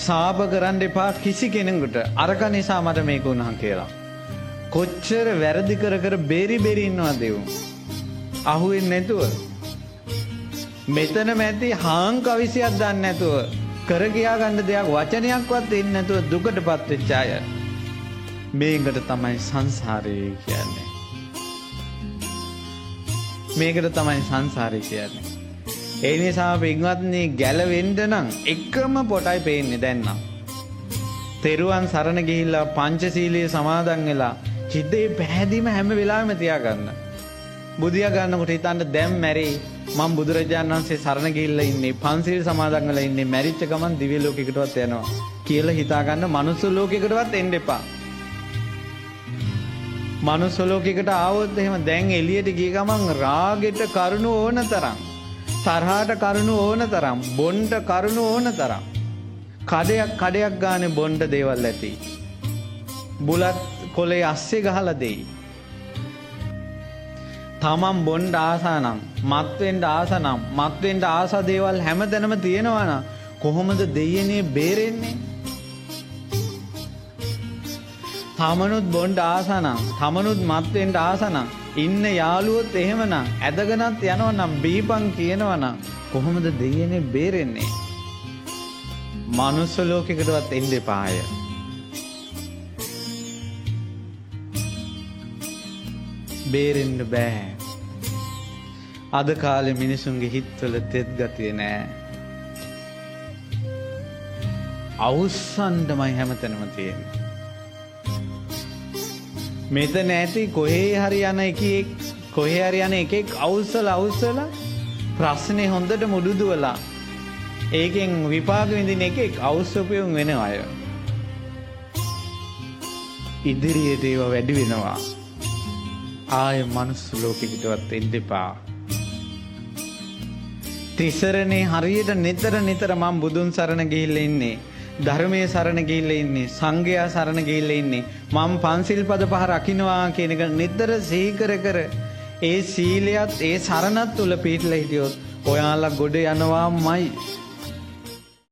සාප කරන්න එපා කිසි කෙනෙකුට. අරක නිසා මට මේක වුණා කියලා. කොච්චර වැරදි කර කර බේරි බේරි ඉන්නවද ඒ උන්? අහුවෙන්නේ නැතුව. මෙතන මැති හාන් කවිසියක් දන්නේ නැතුව කර කියා ගන්න දෙයක් වචනයක්වත් එන්නේ නැතුව දුකටපත් වෙච්ච අය. මේකට තමයි සංසාරය කියන්නේ. මේකට තමයි සංසාරය කියන්නේ. ඒ නිසා පින්වත්නි ගැලවෙන්න නම් එකම පොටයි පේන්නේ දැන් නම්. තෙරුවන් සරණ ගිහිල්ලා පංචශීලයේ සමාදන් වෙලා හිතේ පැහැදීම හැම වෙලාවෙම තියාගන්න. බුදියා ගන්නකොට හිතන්න දැන් මැරෙයි මම බුදුරජාණන් වහන්සේ සරණ ගිහිල්ලා ඉන්නේ පංචශීල සමාදන් වෙලා ඉන්නේ මැරිච්ච ගමන් දිව්‍ය ලෝකයකටවත් යනවා කියලා හිතා ගන්න. මනුස්ස ලෝකයකටවත් එන්න එපා. මනුස්ස ලෝකයකට ආවොත් එහෙම දැන් එළියට ගිය ගමන් රාගෙට කරුණ ඕන තරම්, තරහට කරුණ ඕන තරම්, බොණ්ඩ කරුණ ඕන තරම්, කඩයක් ගානේ බොණ්ඩ දේවල් ඇති. බුලත් කොලේ අස්සේ ගහලා දෙයි. තමන් බොණ්ඩ ආසනම්, මත් වෙන්න ආසනම්, මත් වෙන්න ආස දේවල් හැමතැනම තියෙනවා නම් කොහොමද දෙයනේ බේරෙන්නේ? තමනුත් බොණ්ඩ ආසනම්, තමනුත් මත් වෙන්න ආසනම් ඉන්න යාළුවොත් එහෙමනම් ඇදගෙනත් යනවනම් බීපන් කියනවනම් කොහොමද දෙයනේ බේරෙන්නේ? මනුස්ස ලෝකයකටවත් එන්න එපාය. බේරෙන්න බෑ. අද කාලේ මිනිසුන්ගේ හිතවල තෙත් ගතිය නෑ. අවුස්සන්නමයි හැමතැනම තියෙන්නේ. මෙතන ඇති කොහේ හරි යන එකෙක් අවුස්සලා ප්‍රශ්නේ හොඳට මුඩුදුවලා ඒකෙන් විපාක විඳින එකෙක් අවුස්සපියුම් වෙන අය. ඉදිරියට ඒවා වැඩි වෙනවා. ආය මනුස්ස ලෝකෙකටවත් එන්න එපා. තිසරණේ හරියට නිතර මම බුදුන් සරණ ගිහිල්ලා ඉන්නේ, ධර්මයේ සරණ ගිහිල්ලා ඉන්නේ, සංඝයා සරණ ගිහිල්ලා ඉන්නේ, මම පන්සිල් පද පහ රකින්නවා කියන එක නිතර සිහි කර ඒ සීලයත් ඒ සරණත් තුල පිටලා හිටියොත් ඔයාලා ගොඩ යනවාමයි.